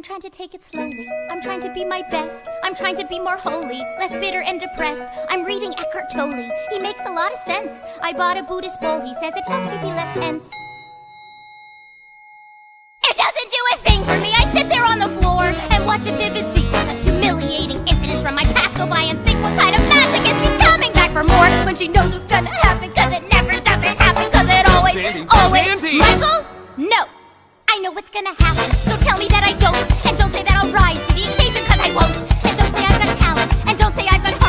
I'm trying to take it slowly. I'm trying to be my best. I'm trying to be more holy, less bitter and depressed. I'm reading Eckhart Tolle. He makes a lot of sense. I bought a Buddhist bowl. He says it helps you be less tense. It doesn't do a thing for me. I sit there on the floor and watch a vivid sequence of humiliating incidents from my past go by and think what kind of masochist keeps coming back for more when she knows what's gonna happen, cause it never doesn't happen, cause it always, Sandy. Michael? No. I know what's gonna happen, so tell me that I don't. And don't say that I'll rise to the occasion, cause I won't. And don't say I've got talent, and don't say I've got